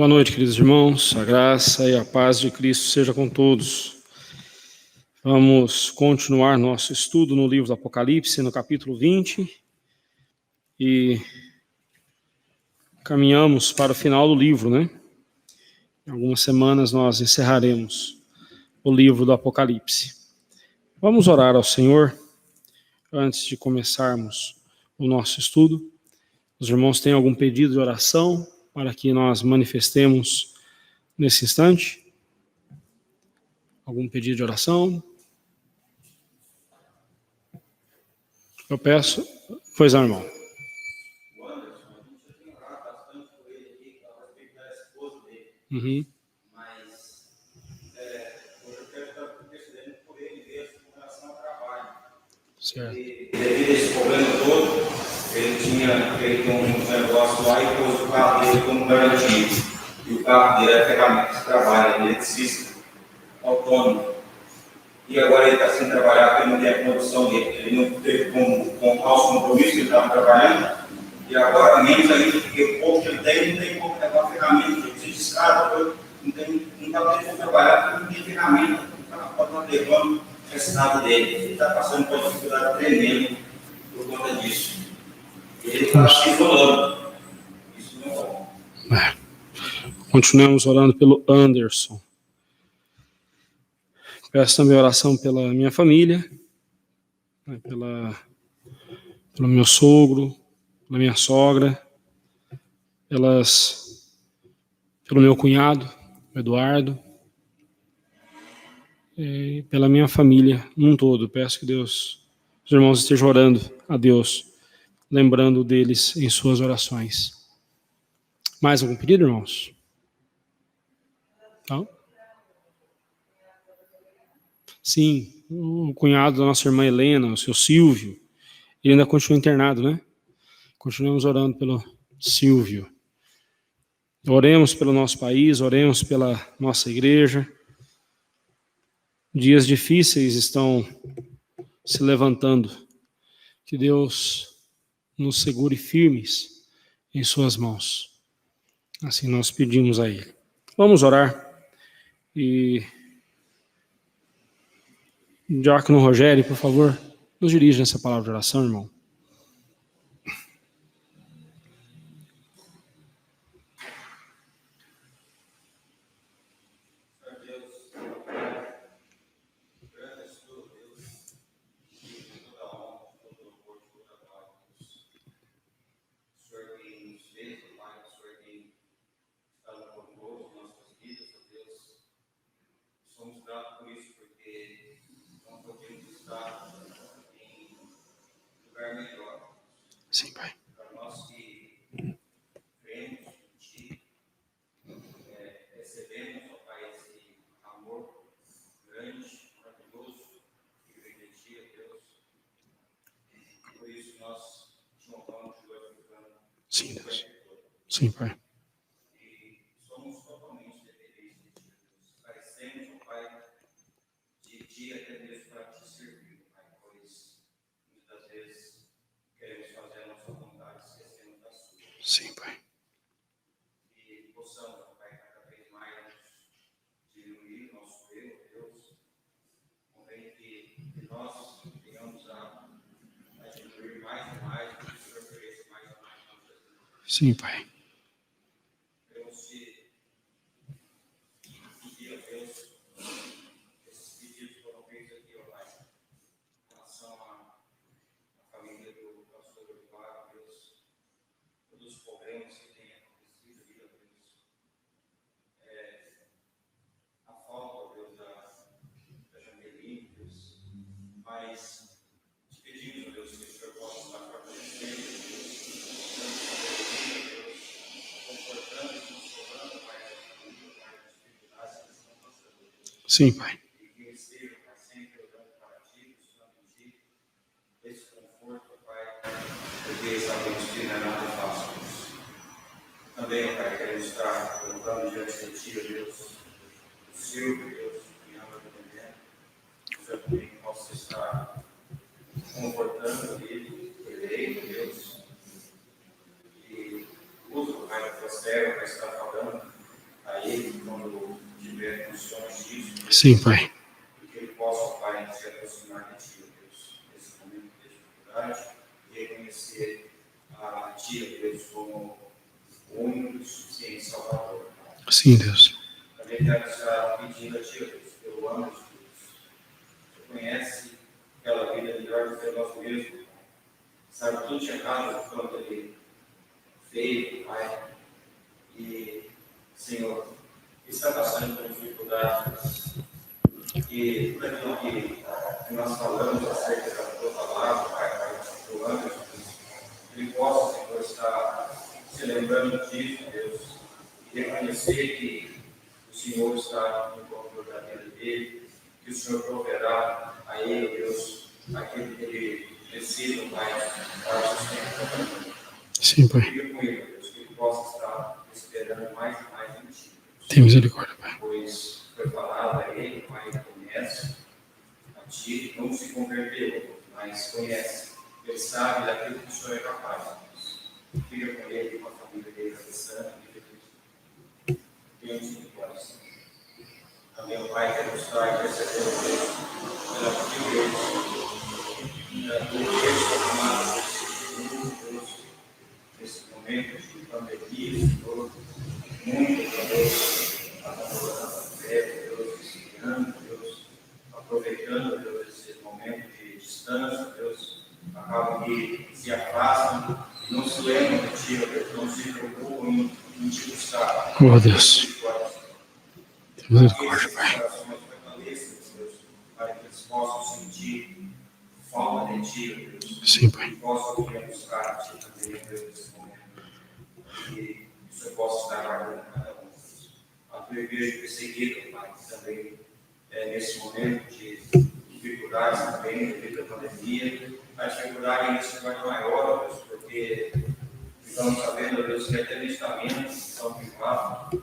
Boa noite, queridos irmãos. A graça e a paz de Cristo seja com todos. Vamos continuar nosso estudo no livro do Apocalipse, no capítulo 20, e caminhamos para o final do livro, né? Em algumas semanas nós encerraremos o livro do Apocalipse. Vamos orar ao Senhor antes de começarmos o nosso estudo. Os irmãos têm algum pedido de oração para que nós manifestemos nesse instante? Algum pedido de oração? Eu peço. Pois não, irmão. O Anderson, a gente já tem orado bastante por ele aqui, a respeito da esposa dele. Uhum. Mas hoje eu quero estar intercedendo por ele mesmo com relação ao trabalho. Certo. Devido a esse problema todo, ele tinha feito um negócio lá e pôs o carro dele como garantia. E o carro dele é ferramenta de trabalho, ele é eletricista, autônomo. E agora ele está sem trabalhar porque não tem a condição dele. Ele não teve com falso compromisso que ele estava trabalhando. E agora, menos ainda, porque o pouco que ele tem, não tem como pegar uma ferramenta. Ele precisa de escada, não está tendo como trabalhar porque não tem ferramenta para estar levando a estrada dele. Ele está passando por uma dificuldade tremenda por conta disso. E ele está se isolando. Isso não é bom. Continuemos orando pelo Anderson. Peço também oração pela minha família, né, pelo meu sogro, pela minha sogra, pelo meu cunhado, Eduardo, e pela minha família num todo. Peço que Deus, os irmãos estejam orando a Deus, lembrando deles em suas orações. Mais algum pedido, irmãos? Não? Sim, o cunhado da nossa irmã Helena, o seu Silvio, ele ainda continua internado, né? Continuamos orando pelo Silvio. Oremos pelo nosso país, oremos pela nossa igreja. Dias difíceis estão se levantando. Que Deus nos segure firmes em suas mãos. Assim nós pedimos a Ele. Vamos orar. E Diácono Rogério, por favor, nos dirija nessa palavra de oração, irmão. Somos gratos por isso, porque não podemos estar em lugar melhor. Sim, Pai. Para nós que cremos em Ti, recebemos, ó Pai, esse amor grande, maravilhoso que vem de Ti, ó Deus. Por isso nós te honramos e glorificamos. Sim, Deus. Sim, Pai. Somos totalmente dependentes de Ti, Deus. Carecemos, ó Pai, de Ti até mesmo para Te servir, Pai, pois muitas vezes queremos fazer a nossa vontade, esquecendo da Sua. Sim, Pai. E possamos, ó Pai, cada vez mais diminuir o nosso erro, Deus. Convém que nós venhamos a diminuir mais e mais, que o Senhor cresça mais e mais na nossa vida. Sim, Pai. Queremos te pedir a Deus, esses pedidos foram feitos aqui, ó Pai, em relação à família do pastor Eduardo, Deus, todos os problemas que têm acontecido aqui, ó Deus, a falta, ó Deus, da Janeline, Deus, mas te pedimos, ó Deus, que o Senhor possa estar fortalecendo, Deus, confortando e consolando, Pai, essa família, Pai, as dificuldades que estão passando, Deus. Sim, Pai. E que esteja, Pai, sempre olhando para Ti, buscando em Ti, esse conforto, Pai, porque sabemos que não é nada fácil. Também, Pai, queremos estar colocando diante de Ti, ó Deus, o Silvio, Deus, que ama também, que o Senhor também possa estar confortando ele, Deus, e usa, Pai, da Tua serva para estar falando disso. Sim, Pai. E que ele possa, Pai, se aproximar de Ti, Deus, nesse momento de dificuldade, e reconhecer a Ti, Deus, como o único e suficiente Salvador. Sim, Deus. Também quero estar pedindo a Ti, Deus, pelo ano de Deus. Você conhece aquela vida melhor do que nós mesmos, sabe tudo de errado quanto ele fez, Pai. E, Senhor, está passando por dificuldades. E tudo aquilo que nós falamos acerca da tua palavra, Pai, do ano, ele possa, Senhor, estar se lembrando disso, Deus, e reconhecer que o Senhor está no controle da vida dele, que o Senhor proverá a ele, Deus, aquilo que ele precisa, Pai, para o sustento. Sim, Pai. Fica com ele, Deus, que ele possa estar esperando mais e mais em Ti. Tem misericórdia, Pai. Pois foi falado a ele, Pai, conhece a Ti, não se converteu, mas conhece. Ele sabe daquilo que o Senhor é capaz. Deus. Fica com ele, com a família dele, cabeçando, e Deus de coração. Também o Pai quer mostrar e perceber o Deus, pela Deus, nesse momento de pandemia, Senhor, muito, Deus, a fé, Deus, ensinando, Deus, aproveitando, Deus, esse momento de distância, Deus, acabam que se afastam, não se lembram de Ti, Deus, não se preocupam em Te buscar. Oh, Deus. Misericórdia, Pai. Para que eles possam sentir falta de Ti, Deus. Sim, Pai. E possam vir buscar a Ti também, Deus, nesse momento. E o Senhor possa estar guardando cada um. A Tua igreja perseguida, Pai, também nesse momento de dificuldades também, devido à pandemia. A dificuldade ainda se torna maior, Deus, porque estamos sabendo, Deus, que até medicamentos são privados.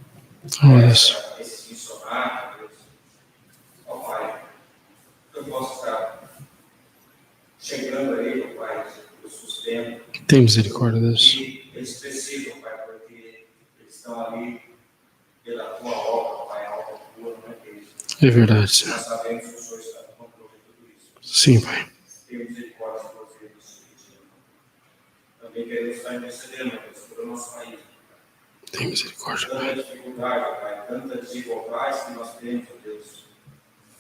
Oh, Deus. Esses missionários, Deus. Ó Pai, que eu possa estar chegando aí, ó Pai, o sustento. Tem misericórdia, Deus. E eles precisam, Pai, porque eles estão ali pela Tua obra, Pai, a obra Tua, não é deles. É verdade, Senhor. Nós sabemos que o Senhor está no controle de tudo isso. Sim, Pai. Tenha misericórdia de vocês. Também queremos estar intercedendo, Deus, por o nosso país. Tem misericórdia, Tanta Pai. dificuldade, Pai, tanta desigualdade que nós temos, Deus.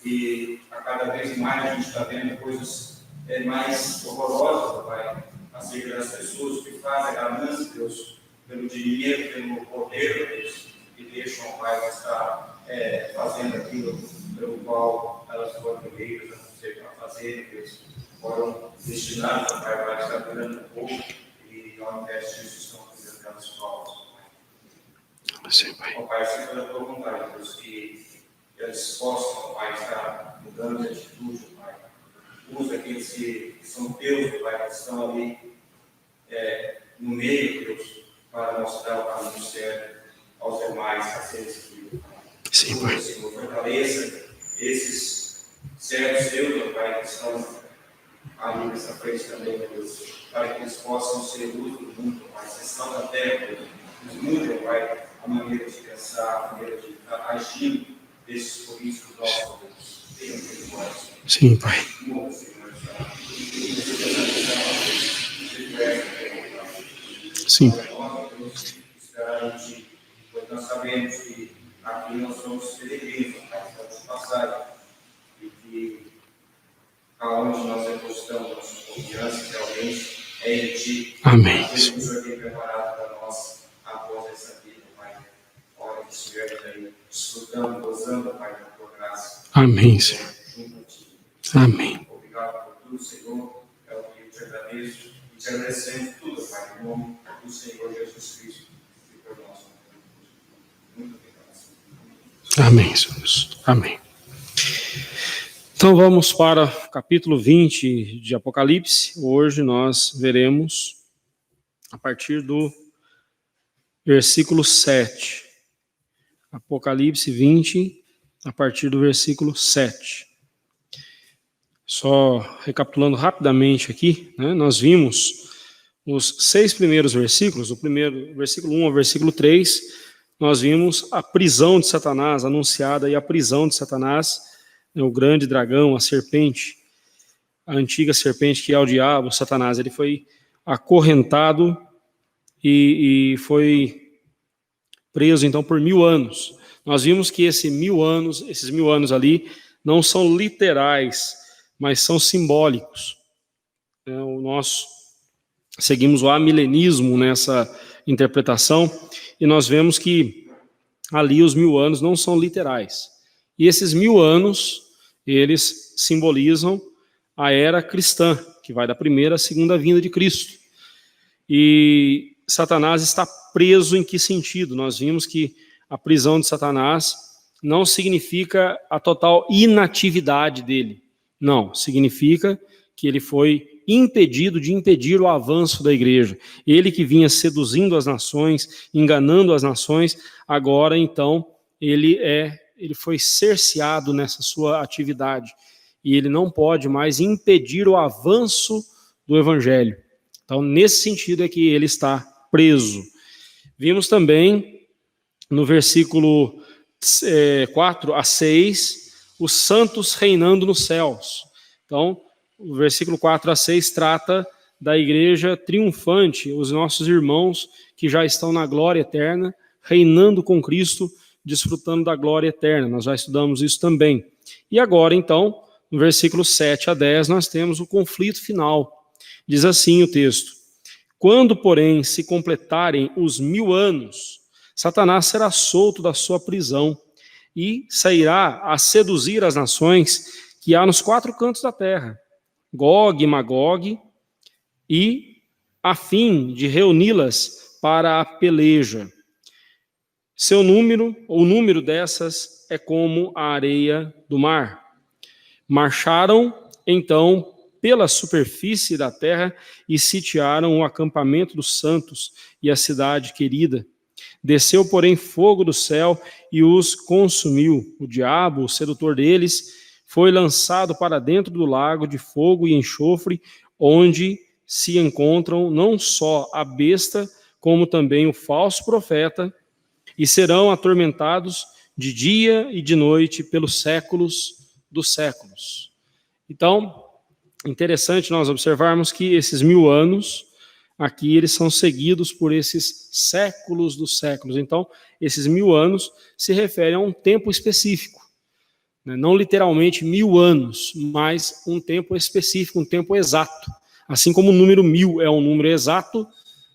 E a cada vez mais a gente está vendo coisas mais horrorosas, Pai, acerca das pessoas que fazem a ganância, Deus, pelo dinheiro, pelo poder, Deus, e deixam, Pai, de estar fazendo aquilo pelo qual elas foram eleitas a fazer, Deus. Foram destinadas, Pai, para estar cuidando do povo e, ao invés disso, estão cuidando das povos. Sim, Pai. Ó Pai, se for a Tua vontade, Deus, que eles possam, ó Pai, estar mudando de atitude, ó Pai. Usa aqueles que são Teus, ó Pai, que estão ali no meio, Deus, para mostrar o caminho certo aos demais a serem seguidos. Sim, Pai. Senhor, fortaleça esses servos Teus, ó Pai, que estão ali nessa frente também, Deus, para que eles possam ser luz do mundo, ó Pai, sessão da terra, Deus. Nos mude, ó Pai, a maneira de pensar, a maneira de agir desses políticos nossos, Deus. Tenha misericórdia. Sim, Pai. Muda, Senhor. Sim. Nós, Deus, esperar em Ti, pois nós sabemos que aqui nós somos peregrinos, Pai, estamos de passagem, e que aonde nós depositamos nossa confiança realmente é em Ti. Amém. Aquilo que o Senhor tem preparado para nós após essa vida, Pai. Hora que estivermos aí desfrutando, gozando, Pai, da Tua graça. Amém, Senhor. Junto a Ti. Amém. Obrigado por tudo, Senhor. É o que eu te agradeço e te agradecemos tudo, Pai, em nome do Senhor Jesus Cristo e por nós. Muito obrigado. Amém, Jesus. Amém. Então vamos para o capítulo 20 de Apocalipse. Hoje nós veremos a partir do versículo 7. Apocalipse 20, a partir do versículo 7. Só recapitulando rapidamente aqui, né, nós vimos os 6 primeiros versículos, o primeiro, versículo 1 ao versículo 3, nós vimos a prisão de Satanás anunciada, e a prisão de Satanás, né, o grande dragão, a serpente, a antiga serpente que é o diabo, Satanás, ele foi acorrentado e foi preso então por 1000 anos. Nós vimos que esses 1000 anos ali não são literais, mas são simbólicos. Nós seguimos o amilenismo nessa interpretação, e nós vemos que ali os 1000 anos não são literais. E esses 1000 anos, eles simbolizam a era cristã, que vai da primeira à segunda vinda de Cristo. E Satanás está preso em que sentido? Nós vimos que a prisão de Satanás não significa a total inatividade dele. Não, significa que ele foi impedido de impedir o avanço da igreja. Ele que vinha seduzindo as nações, enganando as nações, agora então ele foi cerceado nessa sua atividade. E ele não pode mais impedir o avanço do evangelho. Então, nesse sentido é que ele está preso. Vimos também no versículo 4 a 6, os santos reinando nos céus. Então, o versículo 4 a 6 trata da igreja triunfante, os nossos irmãos que já estão na glória eterna, reinando com Cristo, desfrutando da glória eterna. Nós já estudamos isso também. E agora, então, no versículo 7 a 10, nós temos o conflito final. Diz assim o texto: quando, porém, se completarem os 1000 anos, Satanás será solto da sua prisão e sairá a seduzir as nações que há nos 4 cantos da terra, Gog e Magog, e a fim de reuni-las para a peleja. Seu número, o número dessas é como a areia do mar. Marcharam, então, pela superfície da terra e sitiaram o acampamento dos santos e a cidade querida. Desceu, porém, fogo do céu e os consumiu. O diabo, o sedutor deles, foi lançado para dentro do lago de fogo e enxofre, onde se encontram não só a besta, como também o falso profeta, e serão atormentados de dia e de noite pelos séculos dos séculos. Então, interessante nós observarmos que esses 1000 anos, aqui eles são seguidos por esses séculos dos séculos. Então, esses 1000 anos se referem a um tempo específico. Não literalmente 1000 anos, mas um tempo específico, um tempo exato. Assim como o número 1000 é um número exato,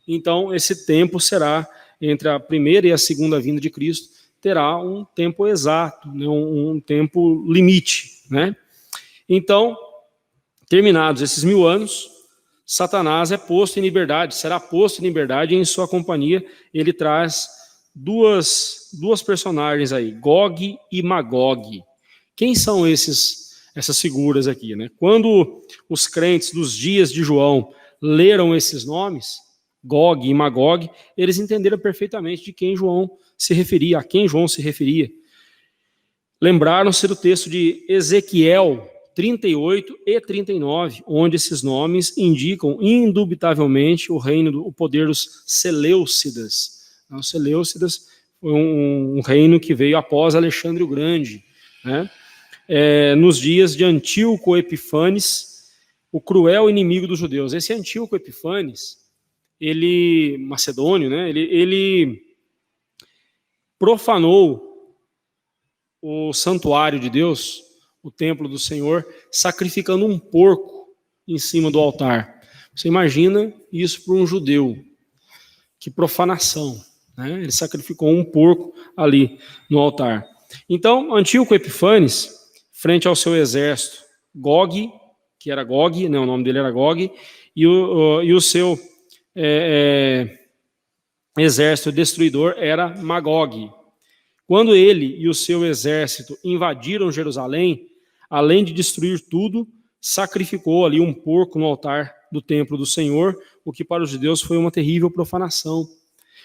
então esse tempo será, entre a primeira e a segunda vinda de Cristo, terá um tempo exato, né? um tempo limite. Né? Então, terminados esses 1000 anos, Satanás é posto em liberdade, será posto em liberdade, e em sua companhia ele traz duas personagens aí, Gog e Magog. Quem são essas figuras aqui? Né? Quando os crentes dos dias de João leram esses nomes, Gog e Magog, eles entenderam perfeitamente de quem João se referia, a quem João se referia. Lembraram-se do texto de Ezequiel 38 e 39, onde esses nomes indicam indubitavelmente o poder dos Seleucidas. Os Seleucidas foi um reino que veio após Alexandre o Grande, né? Nos dias de Antíoco Epifanes, o cruel inimigo dos judeus. Esse Antíoco Epifanes, ele, macedônio, né? Ele profanou o santuário de Deus, o templo do Senhor, sacrificando um porco em cima do altar. Você imagina isso para um judeu? Que profanação, né? Ele sacrificou um porco ali no altar. Então, Antíoco Epifanes, frente ao seu exército, Gog, que era Gog, né, o nome dele era Gog, e o seu exército destruidor era Magog. Quando ele e o seu exército invadiram Jerusalém, além de destruir tudo, sacrificou ali um porco no altar do templo do Senhor, o que para os judeus foi uma terrível profanação.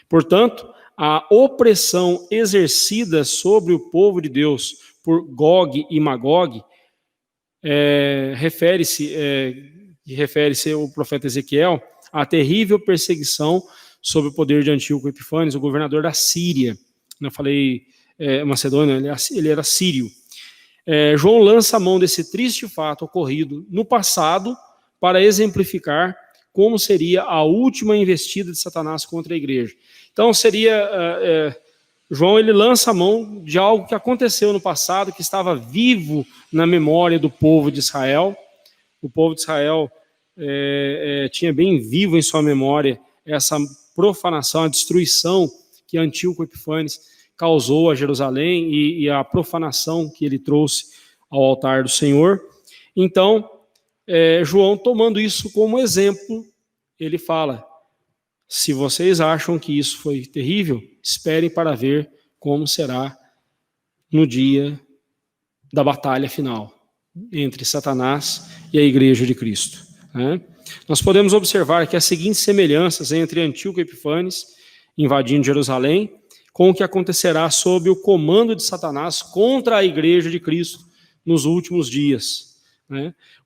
Portanto, a opressão exercida sobre o povo de Deus por Gog e Magog refere-se o profeta Ezequiel à terrível perseguição sob o poder de Antíoco Epifanes, o governador da Síria. Eu falei Macedônia, ele era sírio. João lança a mão desse triste fato ocorrido no passado para exemplificar como seria a última investida de Satanás contra a igreja. Então João ele lança a mão de algo que aconteceu no passado, que estava vivo na memória do povo de Israel. O povo de Israel tinha bem vivo em sua memória essa profanação, a destruição que Antíoco Epifanes causou a Jerusalém e a profanação que ele trouxe ao altar do Senhor. Então, João, tomando isso como exemplo, ele fala: se vocês acham que isso foi terrível, esperem para ver como será no dia da batalha final entre Satanás e a igreja de Cristo. Nós podemos observar aqui as seguintes semelhanças entre Antíoco Epifanes invadindo Jerusalém com o que acontecerá sob o comando de Satanás contra a igreja de Cristo nos últimos dias.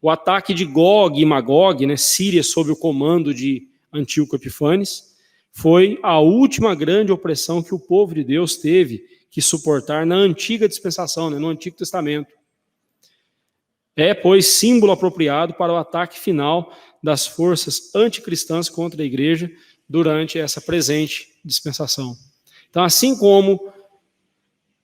O ataque de Gog e Magog, Síria, sob o comando de Antíoco Epifanes, foi a última grande opressão que o povo de Deus teve que suportar na antiga dispensação, no Antigo Testamento. Pois, símbolo apropriado para o ataque final das forças anticristãs contra a igreja durante essa presente dispensação. Então, assim como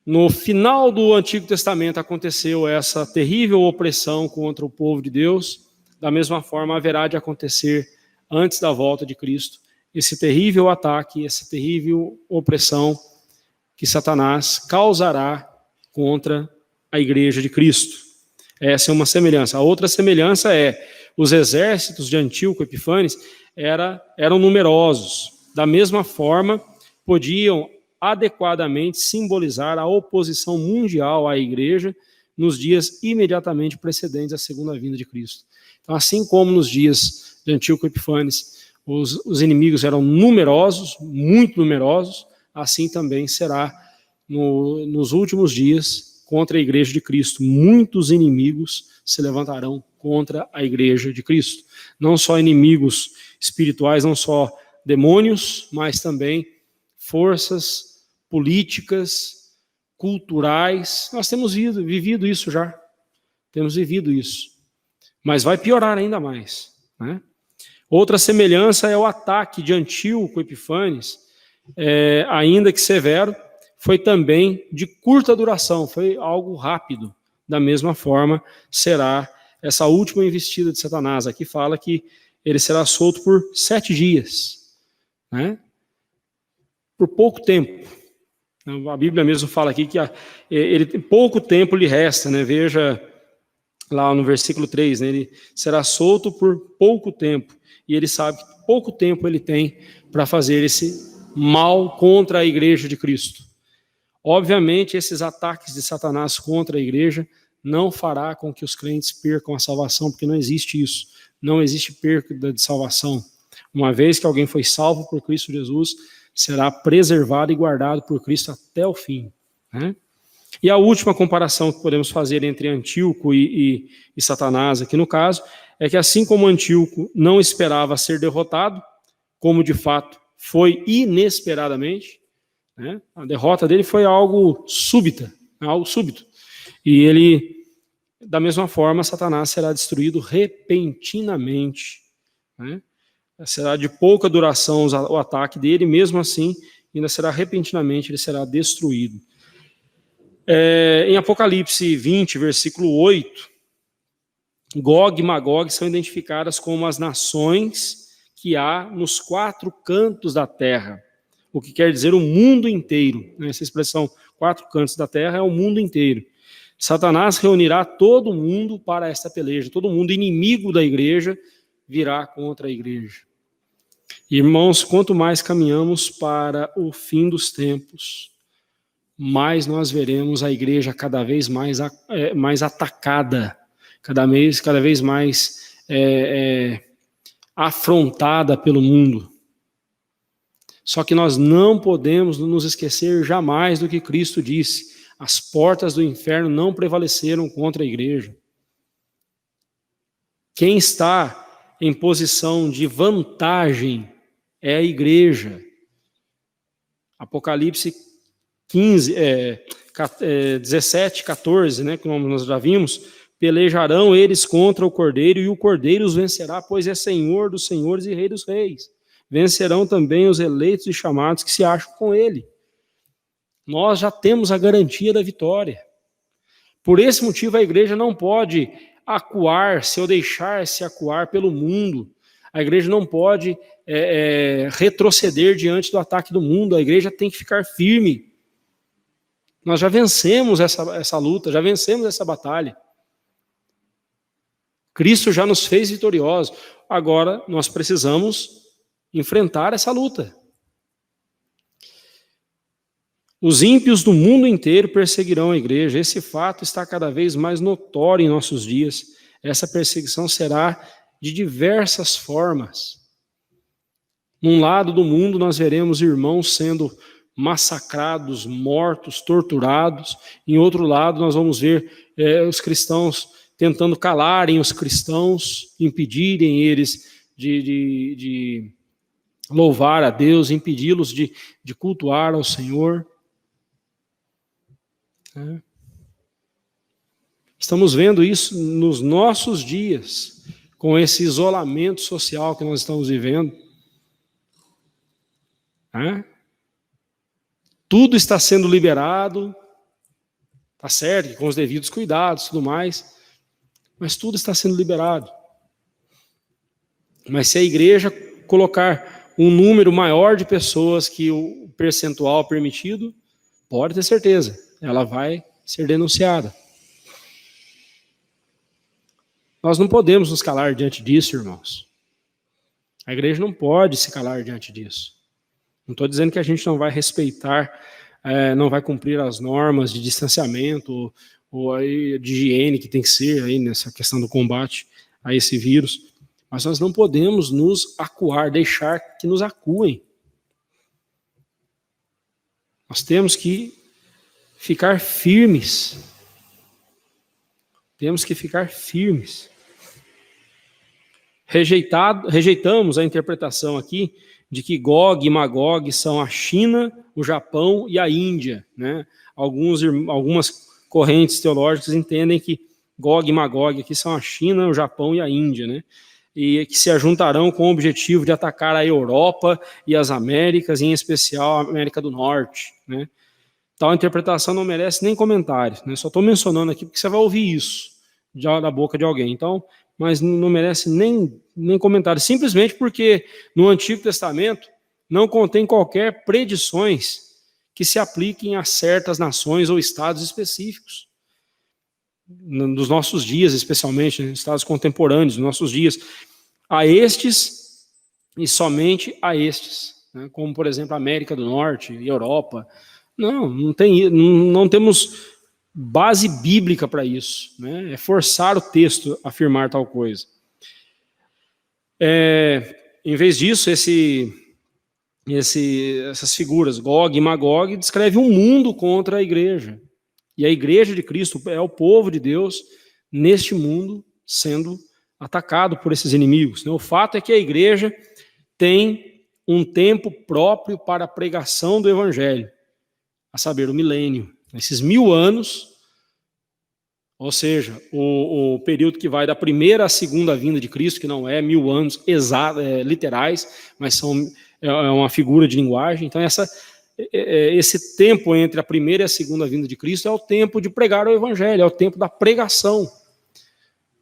no final do Antigo Testamento aconteceu essa terrível opressão contra o povo de Deus, da mesma forma haverá de acontecer antes da volta de Cristo esse terrível ataque, essa terrível opressão que Satanás causará contra a igreja de Cristo. Essa é uma semelhança. A outra semelhança os exércitos de Antíoco Epifanes eram numerosos. Da mesma forma, podiam adequadamente simbolizar a oposição mundial à igreja nos dias imediatamente precedentes à segunda vinda de Cristo. Então, assim como nos dias de Antíoco Epifanes os inimigos eram numerosos, muito numerosos, assim também será nos últimos dias contra a igreja de Cristo. Muitos inimigos se levantarão contra a igreja de Cristo. Não só inimigos espirituais, não só demônios, mas também forças políticas, culturais. Nós temos vivido isso já. Temos vivido isso. Mas vai piorar ainda mais. Outra semelhança é o ataque de Antíoco Epifanes, ainda que severo, foi também de curta duração, foi algo rápido. Da mesma forma, será essa última investida de Satanás. Aqui fala que ele será solto por 7 dias, por pouco tempo. A Bíblia mesmo fala aqui que pouco tempo lhe resta, veja lá no versículo 3, ele será solto por pouco tempo, e ele sabe que pouco tempo ele tem para fazer esse mal contra a igreja de Cristo. Obviamente, esses ataques de Satanás contra a igreja não fará com que os crentes percam a salvação, porque não existe isso. Não existe perda de salvação. Uma vez que alguém foi salvo por Cristo Jesus, será preservado e guardado por Cristo até o fim. E a última comparação que podemos fazer entre Antíoco e Satanás, aqui no caso, é que assim como Antíoco não esperava ser derrotado, como de fato foi inesperadamente, a derrota dele foi algo súbito. E ele, da mesma forma, Satanás será destruído repentinamente. Será de pouca duração o ataque dele, mesmo assim, ainda será repentinamente, ele será destruído. Em Apocalipse 20, versículo 8, Gog e Magog são identificadas como as nações que há nos 4 cantos da terra, o que quer dizer o mundo inteiro. Essa expressão, 4 cantos da terra, é o mundo inteiro. Satanás reunirá todo mundo para esta peleja, todo mundo inimigo da igreja virá contra a igreja. Irmãos, quanto mais caminhamos para o fim dos tempos, mais nós veremos a igreja cada vez mais atacada, cada vez mais afrontada pelo mundo. Só que nós não podemos nos esquecer jamais do que Cristo disse: as portas do inferno não prevaleceram contra a igreja. Quem está em posição de vantagem é a igreja. Apocalipse 17, 14, né, como nós já vimos, pelejarão eles contra o Cordeiro, e o Cordeiro os vencerá, pois é Senhor dos senhores e Rei dos reis. Vencerão também os eleitos e chamados que se acham com ele. Nós já temos a garantia da vitória. Por esse motivo, a igreja não pode acuar-se ou deixar-se acuar pelo mundo. A igreja não pode retroceder diante do ataque do mundo. A igreja tem que ficar firme. Nós já vencemos essa luta, já vencemos essa batalha. Cristo já nos fez vitoriosos. Agora nós precisamos enfrentar essa luta. Os ímpios do mundo inteiro perseguirão a igreja. Esse fato está cada vez mais notório em nossos dias. Essa perseguição será de diversas formas. Num lado do mundo nós veremos irmãos sendo massacrados, mortos, torturados. Em outro lado nós vamos ver os cristãos tentando calarem os cristãos, impedirem eles de louvar a Deus, impedi-los de cultuar ao Senhor. Estamos vendo isso nos nossos dias, com esse isolamento social que nós estamos vivendo. Tudo está sendo liberado, tá certo, com os devidos cuidados e tudo mais, mas tudo está sendo liberado. Mas se a igreja colocar um número maior de pessoas que o percentual permitido, pode ter certeza, ela vai ser denunciada. Nós não podemos nos calar diante disso, irmãos. A igreja não pode se calar diante disso. Não estou dizendo que a gente não vai respeitar, não vai cumprir as normas de distanciamento ou aí de higiene que tem que ser aí nessa questão do combate a esse vírus. Mas nós não podemos nos acuar, deixar que nos acuem. Nós temos que ficar firmes. Temos que ficar firmes. Rejeitamos a interpretação aqui de que Gog e Magog são a China, o Japão e a Índia, né? Algumas correntes teológicas entendem que Gog e Magog aqui são a China, o Japão e a Índia, né? E que se ajuntarão com o objetivo de atacar a Europa e as Américas, em especial a América do Norte, né? Tal interpretação não merece nem comentários, né? Só estou mencionando aqui porque você vai ouvir isso da boca de alguém. Então, mas não merece nem comentário, simplesmente porque no Antigo Testamento não contém qualquer predições que se apliquem a certas nações ou estados específicos. Nos nossos dias, especialmente, né, estados contemporâneos, nos nossos dias, a estes e somente a estes, né, como, por exemplo, a América do Norte e Europa. Não temos base bíblica para isso, né? É forçar o texto a afirmar tal coisa. Em vez disso, essas figuras, Gog e Magog, descreve um mundo contra a igreja. E a igreja de Cristo é o povo de Deus neste mundo sendo atacado por esses inimigos. O fato é que a igreja tem um tempo próprio para a pregação do evangelho, a saber, o milênio. Esses 1000 anos, ou seja, o período que vai da primeira à segunda vinda de Cristo, que não é 1000 anos literais, mas é uma figura de linguagem. Então, esse tempo entre a primeira e a segunda vinda de Cristo é o tempo de pregar o evangelho, é o tempo da pregação.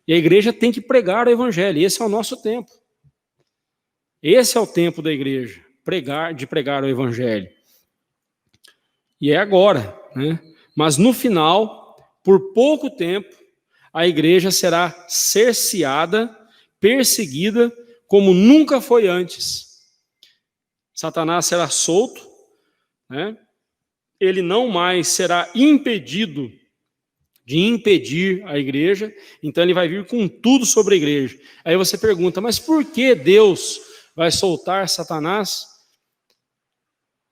E a igreja tem que pregar o evangelho, esse é o nosso tempo. Esse é o tempo da igreja, de pregar o evangelho. E é agora, né? Mas no final, por pouco tempo, a igreja será cerceada, perseguida, como nunca foi antes. Satanás será solto, né? Ele não mais será impedido de impedir a igreja, então ele vai vir com tudo sobre a igreja. Aí você pergunta, mas por que Deus vai soltar Satanás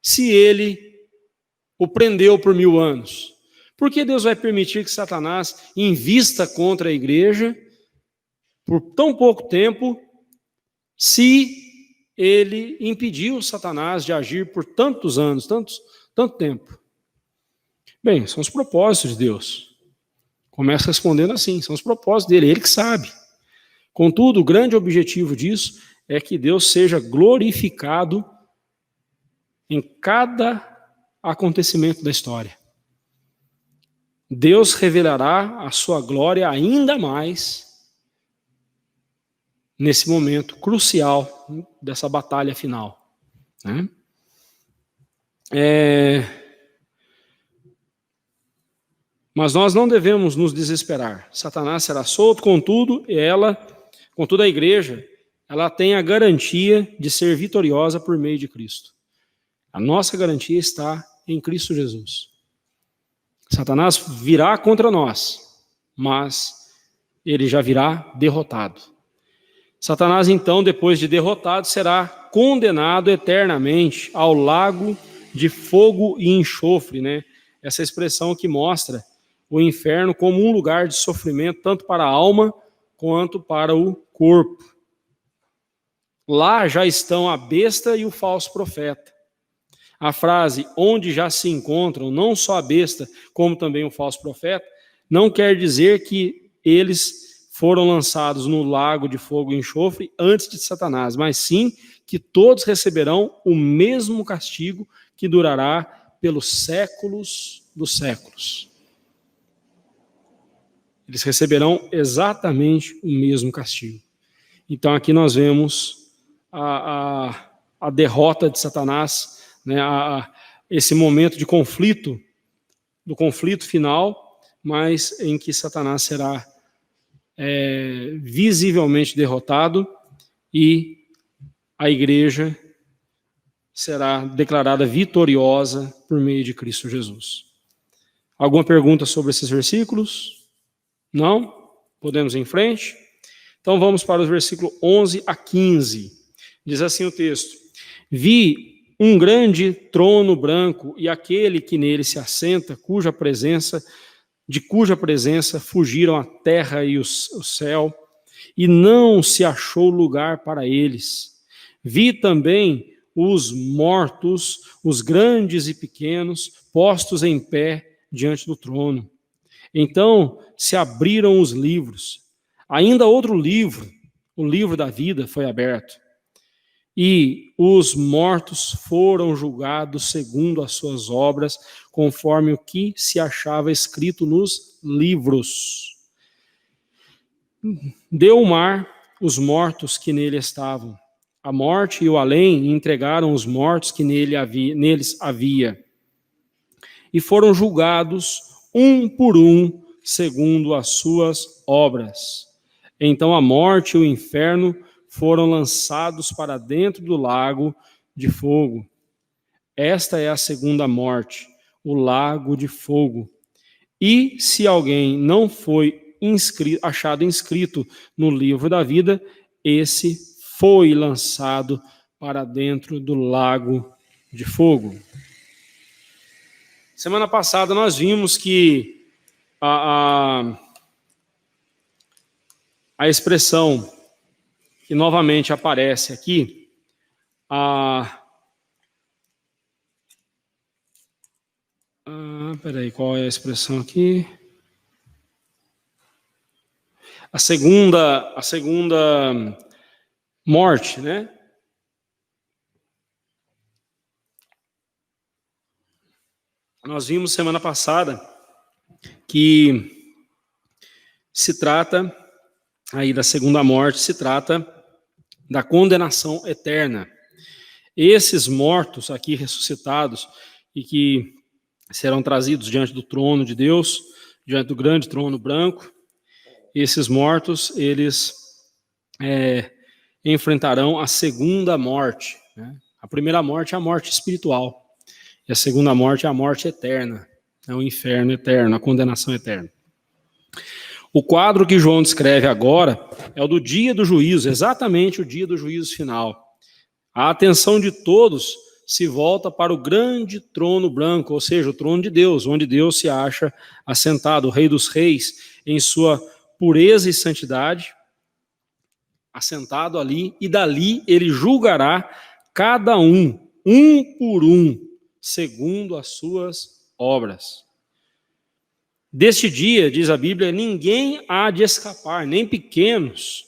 se ele o prendeu por 1000 anos? Por que Deus vai permitir que Satanás invista contra a igreja por tão pouco tempo, se ele impediu Satanás de agir por tantos anos, tanto tempo? Bem, são os propósitos de Deus. Começa respondendo assim, são os propósitos dele, ele que sabe. Contudo, o grande objetivo disso é que Deus seja glorificado em cada acontecimento da história. Deus revelará a sua glória ainda mais nesse momento crucial dessa batalha final, né? Mas nós não devemos nos desesperar. Satanás será solto, contudo a igreja, ela tem a garantia de ser vitoriosa por meio de Cristo. A nossa garantia está em Cristo Jesus. Satanás virá contra nós, mas ele já virá derrotado. Satanás, então, depois de derrotado, será condenado eternamente ao lago de fogo e enxofre, né? Essa expressão que mostra o inferno como um lugar de sofrimento, tanto para a alma quanto para o corpo. Lá já estão a besta e o falso profeta. A frase, onde já se encontram não só a besta, como também o falso profeta, não quer dizer que eles foram lançados no lago de fogo e enxofre antes de Satanás, mas sim que todos receberão o mesmo castigo que durará pelos séculos dos séculos. Eles receberão exatamente o mesmo castigo. Então aqui nós vemos a derrota de Satanás, né, esse momento de conflito, do conflito final, mas em que Satanás será visivelmente derrotado e a igreja será declarada vitoriosa por meio de Cristo Jesus. Alguma pergunta sobre esses versículos? Não? Podemos ir em frente? Então vamos para os versículos 11 a 15. Diz assim o texto: Vi um grande trono branco e aquele que nele se assenta, cuja presença fugiram a terra e o céu, e não se achou lugar para eles. Vi também os mortos, os grandes e pequenos, postos em pé diante do trono. Então se abriram os livros. Ainda outro livro, o livro da vida, foi aberto. E os mortos foram julgados segundo as suas obras, conforme o que se achava escrito nos livros. Deu o mar os mortos que nele estavam. A morte e o além entregaram os mortos que neles havia. E foram julgados um por um, segundo as suas obras. Então a morte e o inferno foram lançados para dentro do lago de fogo. Esta é a segunda morte, o lago de fogo. E se alguém não foi achado inscrito no livro da vida, esse foi lançado para dentro do lago de fogo. Semana passada nós vimos que a expressão que novamente aparece aqui, peraí, qual é a expressão aqui? A segunda morte, né? Nós vimos semana passada que se trata aí da segunda morte, se trata da condenação eterna. Esses mortos aqui ressuscitados e que serão trazidos diante do trono de Deus, diante do grande trono branco, esses mortos, eles enfrentarão a segunda morte, né? A primeira morte é a morte espiritual, e a segunda morte é a morte eterna, é o inferno eterno, a condenação eterna. O quadro que João descreve agora é o do dia do juízo, exatamente o dia do juízo final. A atenção de todos se volta para o grande trono branco, ou seja, o trono de Deus, onde Deus se acha assentado, o Rei dos Reis, em sua pureza e santidade, assentado ali, e dali ele julgará cada um por um, segundo as suas obras. Deste dia, diz a Bíblia, ninguém há de escapar, nem pequenos,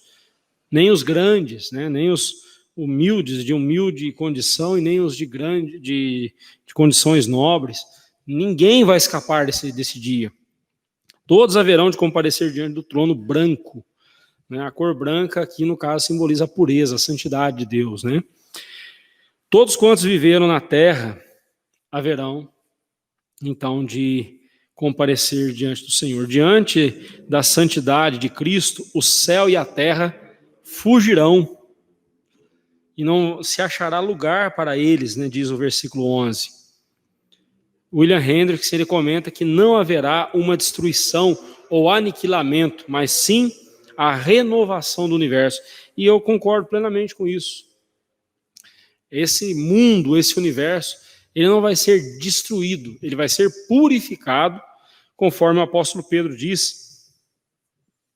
nem os grandes, né? Nem os humildes, de humilde condição, e nem os de condições nobres. Ninguém vai escapar desse dia. Todos haverão de comparecer diante do trono branco. Né? A cor branca aqui, no caso, simboliza a pureza, a santidade de Deus. Né? Todos quantos viveram na terra haverão, então, de comparecer diante do Senhor. Diante da santidade de Cristo, o céu e a terra fugirão, e não se achará lugar para eles, né, diz o versículo 11. William Hendricks, ele comenta que não haverá uma destruição ou aniquilamento, mas sim a renovação do universo. E eu concordo plenamente com isso. Esse mundo, esse universo, ele não vai ser destruído, ele vai ser purificado, conforme o apóstolo Pedro diz,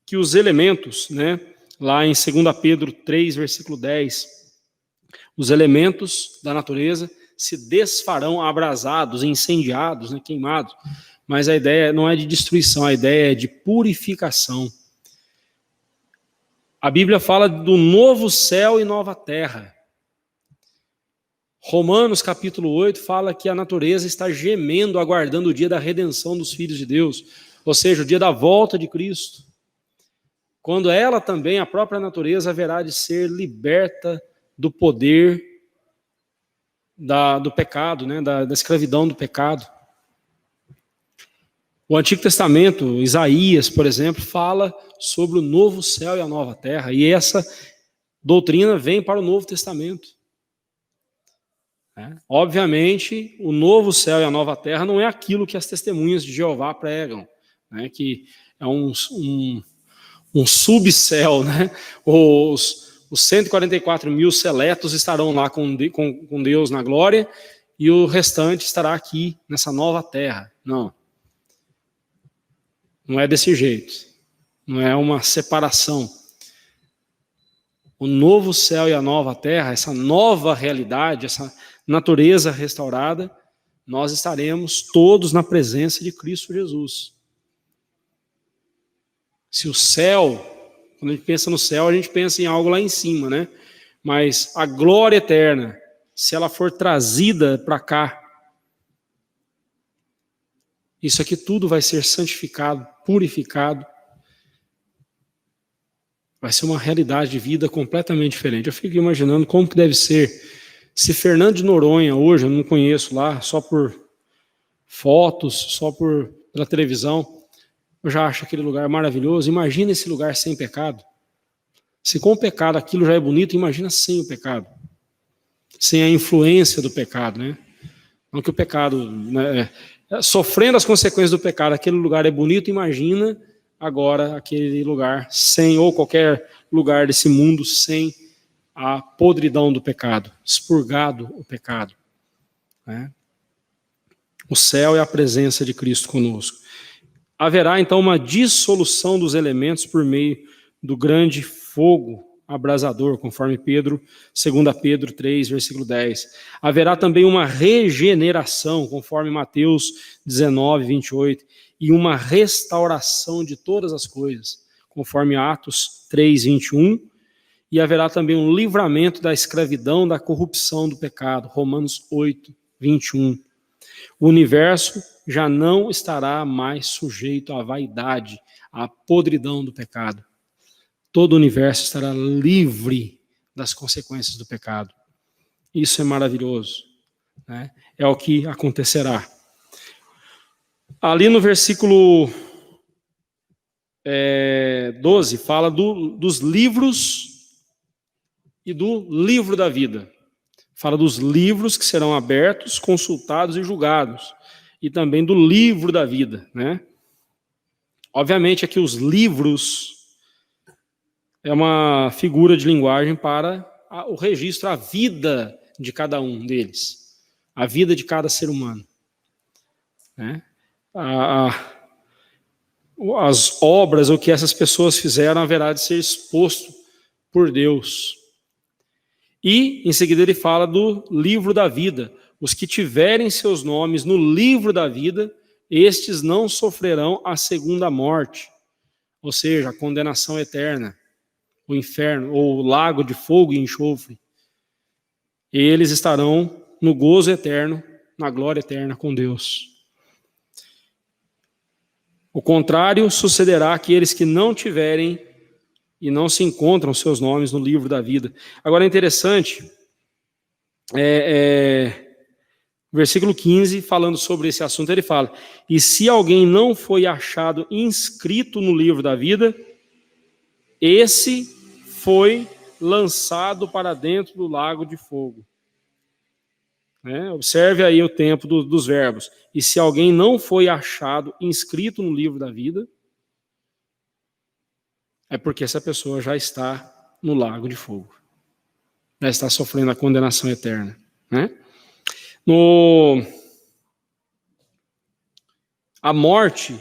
que os elementos, né, lá em 2 Pedro 3, versículo 10, os elementos da natureza se desfarão abrasados, incendiados, né, queimados. Mas a ideia não é de destruição, a ideia é de purificação. A Bíblia fala do novo céu e nova terra. Romanos capítulo 8 fala que a natureza está gemendo, aguardando o dia da redenção dos filhos de Deus, ou seja, o dia da volta de Cristo, quando ela também, a própria natureza, haverá de ser liberta do poder do pecado, né, da escravidão do pecado. O Antigo Testamento, Isaías, por exemplo, fala sobre o novo céu e a nova terra, e essa doutrina vem para o Novo Testamento. Obviamente, o novo céu e a nova terra não é aquilo que as testemunhas de Jeová pregam, né, que é um subcéu, né? Os 144 mil seletos estarão lá com Deus na glória e o restante estará aqui nessa nova terra. Não. Não é desse jeito. Não é uma separação. O novo céu e a nova terra, essa nova realidade, essa natureza restaurada, nós estaremos todos na presença de Cristo Jesus. Se o céu, quando a gente pensa no céu, a gente pensa em algo lá em cima, né? Mas a glória eterna, se ela for trazida para cá, isso aqui tudo vai ser santificado, purificado. Vai ser uma realidade de vida completamente diferente. Eu fico imaginando como que deve ser. Se Fernando de Noronha, hoje, eu não conheço lá, só por fotos, só pela televisão, eu já acho aquele lugar maravilhoso. Imagina esse lugar sem pecado. Se com o pecado aquilo já é bonito, imagina sem o pecado. Sem a influência do pecado, né? Não que o pecado, né, sofrendo as consequências do pecado, aquele lugar é bonito, imagina agora aquele lugar sem, ou qualquer lugar desse mundo sem a podridão do pecado, expurgado o pecado. Né? O céu é a presença de Cristo conosco. Haverá então uma dissolução dos elementos por meio do grande fogo abrasador, conforme 2 Pedro 3, versículo 10. Haverá também uma regeneração, conforme Mateus 19, 28, e uma restauração de todas as coisas, conforme Atos 3, 21, e haverá também um livramento da escravidão, da corrupção do pecado, Romanos 8, 21. O universo já não estará mais sujeito à vaidade, à podridão do pecado. Todo o universo estará livre das consequências do pecado. Isso é maravilhoso, né? É o que acontecerá. Ali no versículo 12, fala dos livros e do livro da vida. Fala dos livros que serão abertos, consultados e julgados. E também do livro da vida, né? Obviamente aqui os livros é uma figura de linguagem para o registro, a vida de cada um deles. A vida de cada ser humano. Né? As obras, o que essas pessoas fizeram, haverá de ser exposto por Deus. E, em seguida, ele fala do livro da vida. Os que tiverem seus nomes no livro da vida estes não sofrerão a segunda morte, ou seja, a condenação eterna, o inferno, ou o lago de fogo e enxofre. Eles estarão no gozo eterno, na glória eterna com Deus. O contrário sucederá àqueles que não tiverem e não se encontram seus nomes no livro da vida. Agora é interessante, versículo 15, falando sobre esse assunto, ele fala: e se alguém não foi achado inscrito no livro da vida, esse foi lançado para dentro do lago de fogo. Observe aí o tempo dos verbos. E se alguém não foi achado inscrito no livro da vida, é porque essa pessoa já está no lago de fogo, já está sofrendo a condenação eterna. A morte,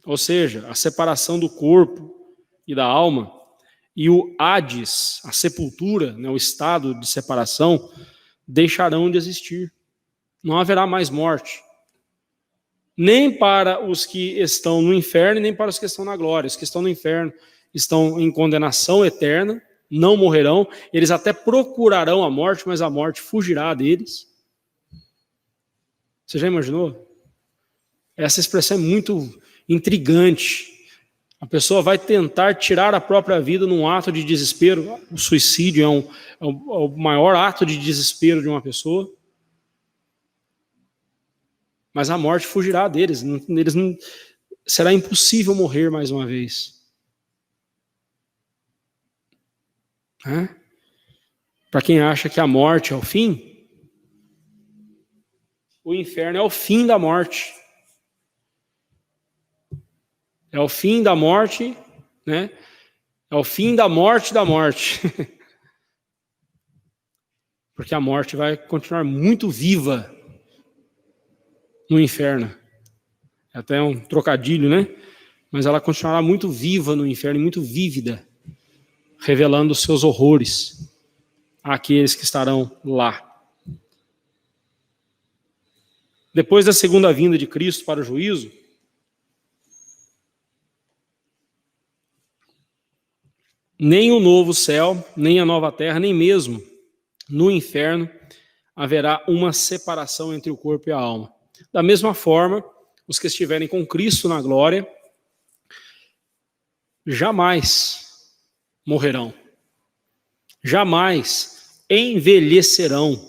ou seja, a separação do corpo e da alma, e o Hades, a sepultura, o estado de separação, deixarão de existir. Não haverá mais morte. Nem para os que estão no inferno, nem para os que estão na glória. Os que estão no inferno estão em condenação eterna, não morrerão. Eles até procurarão a morte, mas a morte fugirá deles. Você já imaginou? Essa expressão é muito intrigante. A pessoa vai tentar tirar a própria vida num ato de desespero. O suicídio é o maior ato de desespero de uma pessoa. Mas a morte fugirá deles. Será impossível morrer mais uma vez. Para quem acha que a morte é o fim, o inferno é o fim da morte. É o fim da morte, É o fim da morte da morte. Porque a morte vai continuar muito viva no inferno. É até um trocadilho, Mas ela continuará muito viva no inferno, muito vívida, revelando os seus horrores àqueles que estarão lá. Depois da segunda vinda de Cristo para o juízo, nem o novo céu, nem a nova terra, nem mesmo no inferno haverá uma separação entre o corpo e a alma. Da mesma forma, os que estiverem com Cristo na glória jamais morrerão, jamais envelhecerão.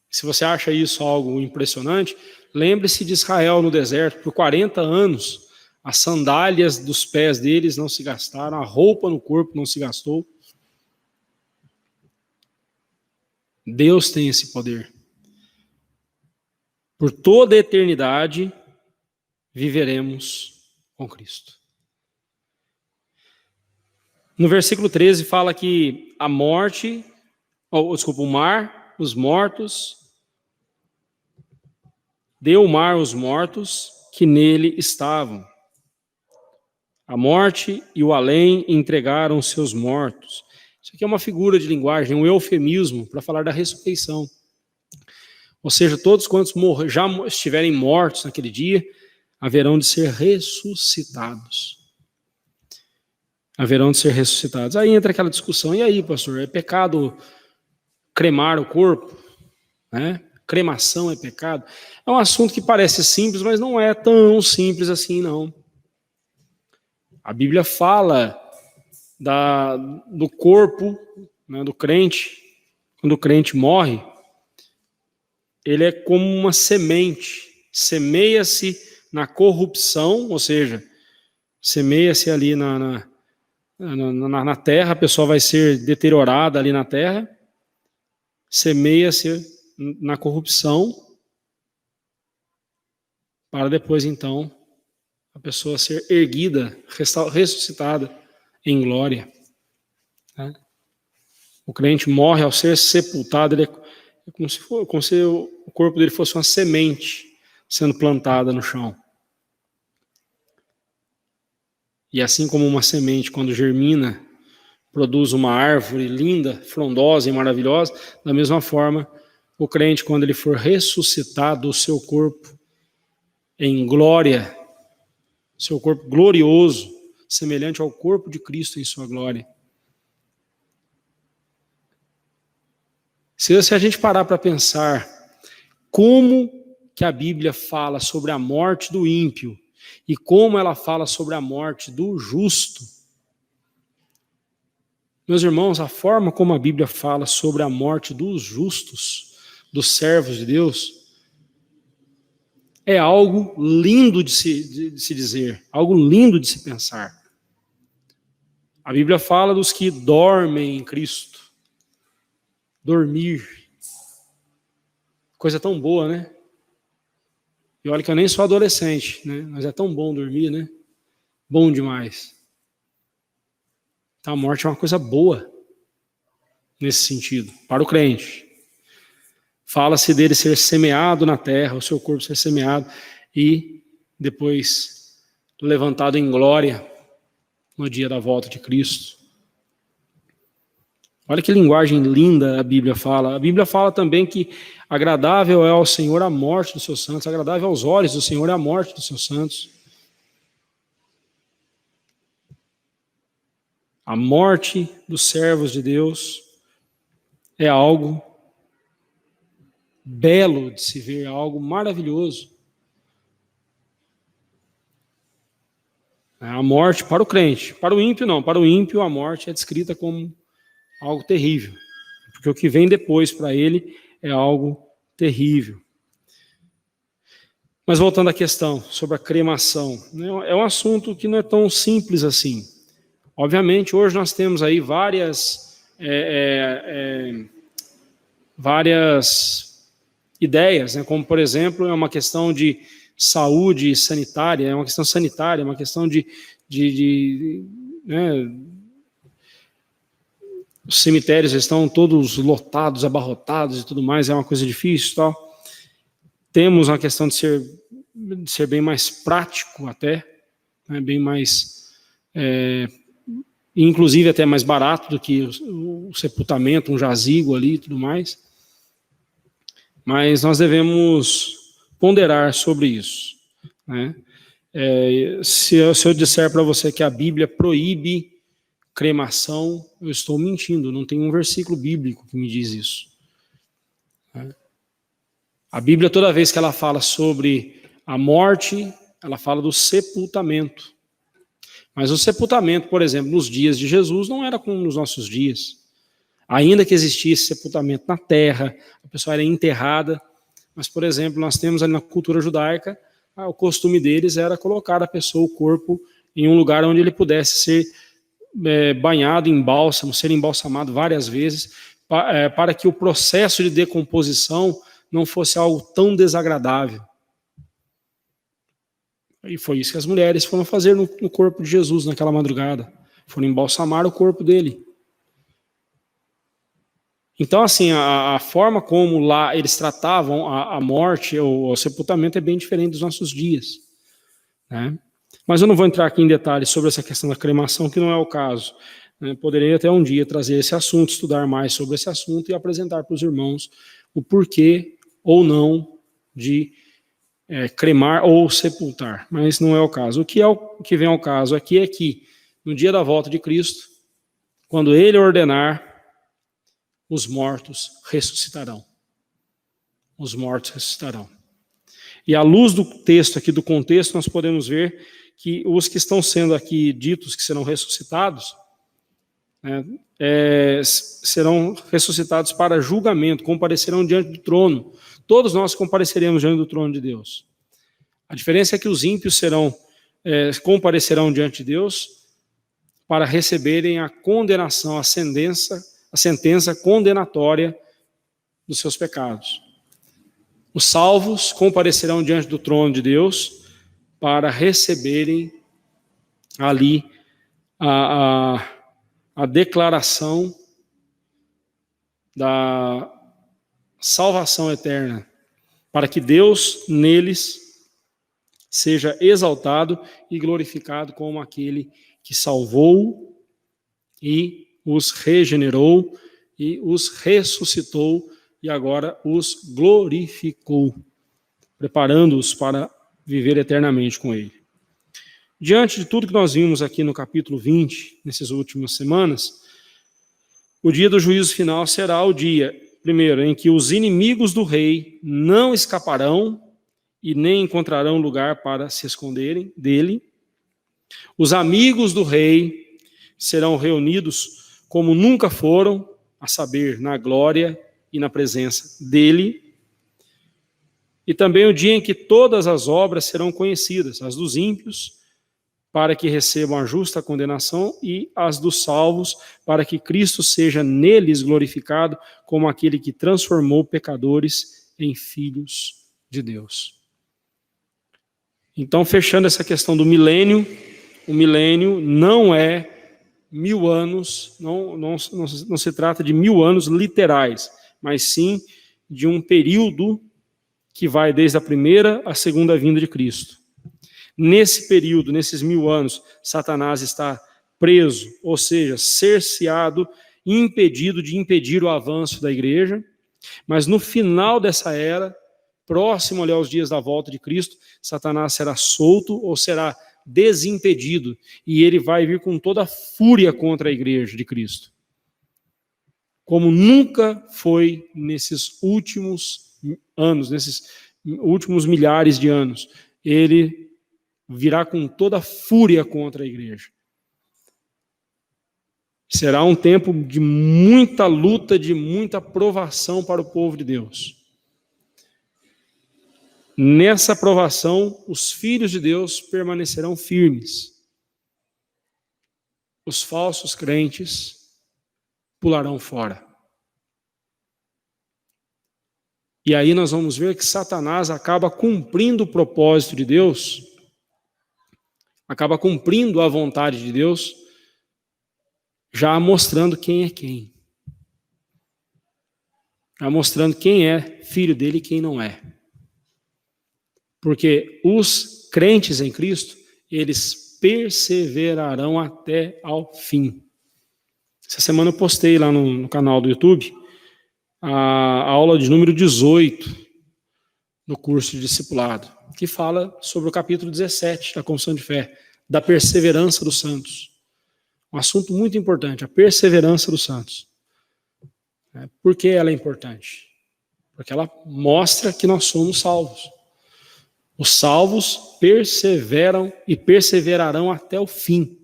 Se você acha isso algo impressionante, lembre-se de Israel no deserto. Por 40 anos, as sandálias dos pés deles não se gastaram, a roupa no corpo não se gastou. Deus tem esse poder. Por toda a eternidade, viveremos com Cristo. No versículo 13 fala que a morte, o mar, os mortos, deu o mar os mortos que nele estavam. A morte e o além entregaram seus mortos. Isso aqui é uma figura de linguagem, um eufemismo para falar da ressurreição. Ou seja, todos quantos já estiverem mortos naquele dia, haverão de ser ressuscitados. Haverão de ser ressuscitados. Aí entra aquela discussão, e aí, pastor, é pecado cremar o corpo? Cremação é pecado? É um assunto que parece simples, mas não é tão simples assim, não. A Bíblia fala do corpo, do crente. Quando o crente morre, ele é como uma semente. Semeia-se na corrupção, ou seja, semeia-se ali na terra, a pessoa vai ser deteriorada ali na terra. Semeia-se na corrupção, para depois, então, a pessoa ser erguida, ressuscitada em glória. O crente morre ao ser sepultado, ele é como se o corpo dele fosse uma semente sendo plantada no chão. E assim como uma semente, quando germina, produz uma árvore linda, frondosa e maravilhosa, da mesma forma, o crente, quando ele for ressuscitado, o seu corpo em glória, seu corpo glorioso, semelhante ao corpo de Cristo em sua glória. Se a gente parar para pensar como que a Bíblia fala sobre a morte do ímpio e como ela fala sobre a morte do justo, meus irmãos, a forma como a Bíblia fala sobre a morte dos justos, dos servos de Deus, é algo lindo de se dizer, algo lindo de se pensar. A Bíblia fala dos que dormem em Cristo. Dormir. Coisa tão boa, né? E olha que eu nem sou adolescente, né? Mas é tão bom dormir, né? Bom demais. Então a morte é uma coisa boa nesse sentido, para o crente. Fala-se dele ser semeado na terra, o seu corpo ser semeado e depois levantado em glória no dia da volta de Cristo. Olha que linguagem linda a Bíblia fala. A Bíblia fala também que agradável é ao Senhor a morte dos seus santos, agradável aos olhos do Senhor é a morte dos seus santos. A morte dos servos de Deus é algo belo de se ver, algo maravilhoso. A morte para o crente, para o ímpio não, para o ímpio a morte é descrita como algo terrível, porque o que vem depois para ele é algo terrível. Mas voltando à questão sobre a cremação, é um assunto que não é tão simples assim. Obviamente, hoje nós temos aí várias ideias, né? Como, por exemplo, é uma questão de saúde sanitária, é uma questão sanitária, é uma questão os cemitérios estão todos lotados, abarrotados e tudo mais, é uma coisa difícil, tal. Temos uma questão de ser bem mais prático até, né? Bem mais, inclusive até mais barato do que o sepultamento, um jazigo ali e tudo mais. Mas nós devemos ponderar sobre isso, né? Se eu disser para você que a Bíblia proíbe cremação, eu estou mentindo, não tem um versículo bíblico que me diz isso. A Bíblia, toda vez que ela fala sobre a morte, ela fala do sepultamento. Mas o sepultamento, por exemplo, nos dias de Jesus, não era como nos nossos dias. Ainda que existisse sepultamento na terra, a pessoa era enterrada, mas, por exemplo, nós temos ali na cultura judaica, o costume deles era colocar a pessoa, o corpo, em um lugar onde ele pudesse ser banhado em bálsamo, ser embalsamado várias vezes, para que o processo de decomposição não fosse algo tão desagradável. E foi isso que as mulheres foram fazer no corpo de Jesus naquela madrugada. Foram embalsamar o corpo dele. Então, assim, a forma como lá eles tratavam a morte, o sepultamento, é bem diferente dos nossos dias, né? Mas eu não vou entrar aqui em detalhes sobre essa questão da cremação, que não é o caso. Poderia até um dia trazer esse assunto, estudar mais sobre esse assunto e apresentar para os irmãos o porquê ou não de cremar ou sepultar, mas não é o caso. O que vem ao caso aqui é que, no dia da volta de Cristo, quando Ele ordenar, os mortos ressuscitarão. Os mortos ressuscitarão. E à luz do texto aqui, do contexto, nós podemos ver que os que estão sendo aqui ditos que serão ressuscitados, serão ressuscitados para julgamento, comparecerão diante do trono. Todos nós compareceremos diante do trono de Deus. A diferença é que os ímpios comparecerão diante de Deus para receberem a condenação, a sentença condenatória dos seus pecados. Os salvos comparecerão diante do trono de Deus para receberem ali a declaração da salvação eterna, para que Deus neles seja exaltado e glorificado como aquele que salvou e os regenerou e os ressuscitou e agora os glorificou, preparando-os para viver eternamente com Ele. Diante de tudo que nós vimos aqui no capítulo 20, nessas últimas semanas, o dia do juízo final será o dia, primeiro, em que os inimigos do rei não escaparão e nem encontrarão lugar para se esconderem dele. Os amigos do rei serão reunidos como nunca foram, a saber, na glória e na presença dele. E também o dia em que todas as obras serão conhecidas, as dos ímpios, para que recebam a justa condenação, e as dos salvos, para que Cristo seja neles glorificado como aquele que transformou pecadores em filhos de Deus. Então, fechando essa questão do milênio, o milênio não é 1000 anos, não se trata de 1000 anos literais, mas sim de um período que vai desde a primeira à segunda vinda de Cristo. Nesse período, nesses 1000 anos, Satanás está preso, ou seja, cerceado, impedido de impedir o avanço da igreja, mas no final dessa era, próximo ali aos dias da volta de Cristo, Satanás será solto ou será desimpedido, e ele vai vir com toda a fúria contra a igreja de Cristo. Como nunca foi nesses últimos anos, nesses últimos milhares de anos, ele virá com toda a fúria contra a igreja. Será um tempo de muita luta, de muita provação para o povo de Deus. Nessa provação, os filhos de Deus permanecerão firmes. Os falsos crentes pularão fora. E aí nós vamos ver que Satanás acaba cumprindo o propósito de Deus, acaba cumprindo a vontade de Deus, já mostrando quem é quem. Já mostrando quem é filho dele e quem não é. Porque os crentes em Cristo, eles perseverarão até ao fim. Essa semana eu postei lá no canal do YouTube a aula de número 18 no curso de discipulado, que fala sobre o capítulo 17 da Confissão de Fé, da perseverança dos santos. Um assunto muito importante, a perseverança dos santos. Por que ela é importante? Porque ela mostra que nós somos salvos. Os salvos perseveram e perseverarão até o fim.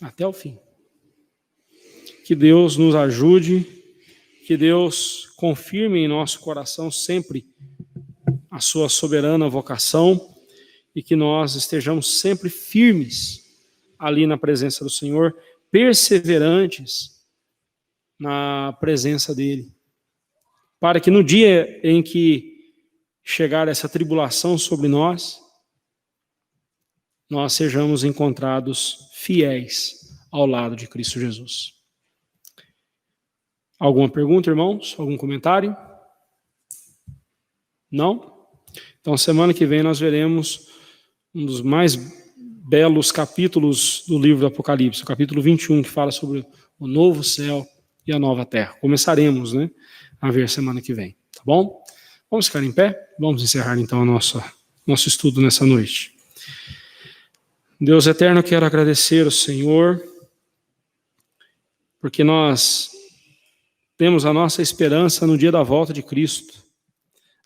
Até o fim. Que Deus nos ajude, que Deus confirme em nosso coração sempre a sua soberana vocação e que nós estejamos sempre firmes ali na presença do Senhor, perseverantes na presença dEle, para que no dia em que chegar essa tribulação sobre nós, nós sejamos encontrados fiéis ao lado de Cristo Jesus. Alguma pergunta, irmãos? Algum comentário? Não? Então, semana que vem nós veremos um dos mais belos capítulos do livro do Apocalipse, o capítulo 21, que fala sobre o novo céu e a nova terra. Começaremos, a ver semana que vem, tá bom? Vamos ficar em pé? Vamos encerrar então nosso estudo nessa noite. Deus eterno, eu quero agradecer ao Senhor, porque nós temos a nossa esperança no dia da volta de Cristo.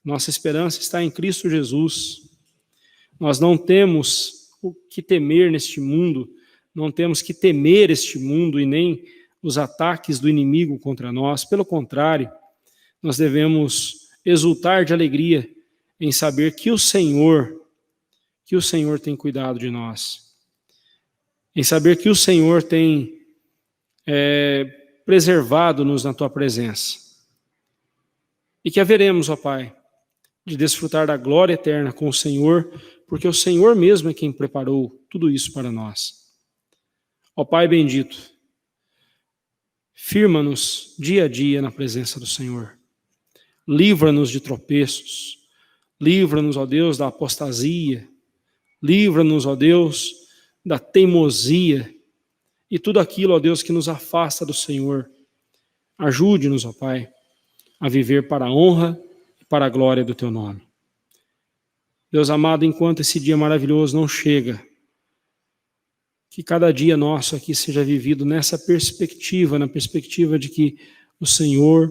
Nossa esperança está em Cristo Jesus. Nós não temos o que temer neste mundo, não temos que temer este mundo e nem os ataques do inimigo contra nós. Pelo contrário, nós devemos exultar de alegria em saber que o Senhor tem cuidado de nós, em saber que o Senhor tem preservado-nos na Tua presença, e que haveremos, ó Pai, de desfrutar da glória eterna com o Senhor, porque o Senhor mesmo é quem preparou tudo isso para nós. Ó Pai bendito, firma-nos dia a dia na presença do Senhor. Livra-nos de tropeços, livra-nos, ó Deus, da apostasia, livra-nos, ó Deus, da teimosia e tudo aquilo, ó Deus, que nos afasta do Senhor. Ajude-nos, ó Pai, a viver para a honra e para a glória do Teu nome. Deus amado, enquanto esse dia maravilhoso não chega, que cada dia nosso aqui seja vivido nessa perspectiva, na perspectiva de que o Senhor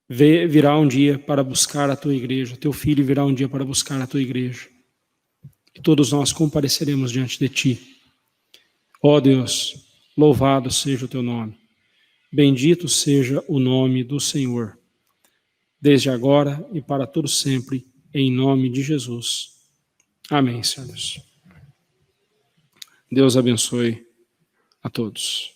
virá um dia para buscar a tua igreja, teu filho virá um dia para buscar a tua igreja. E todos nós compareceremos diante de ti. Ó Deus, louvado seja o teu nome. Bendito seja o nome do Senhor, desde agora e para todo sempre, em nome de Jesus. Amém, Senhor Deus. Deus abençoe a todos.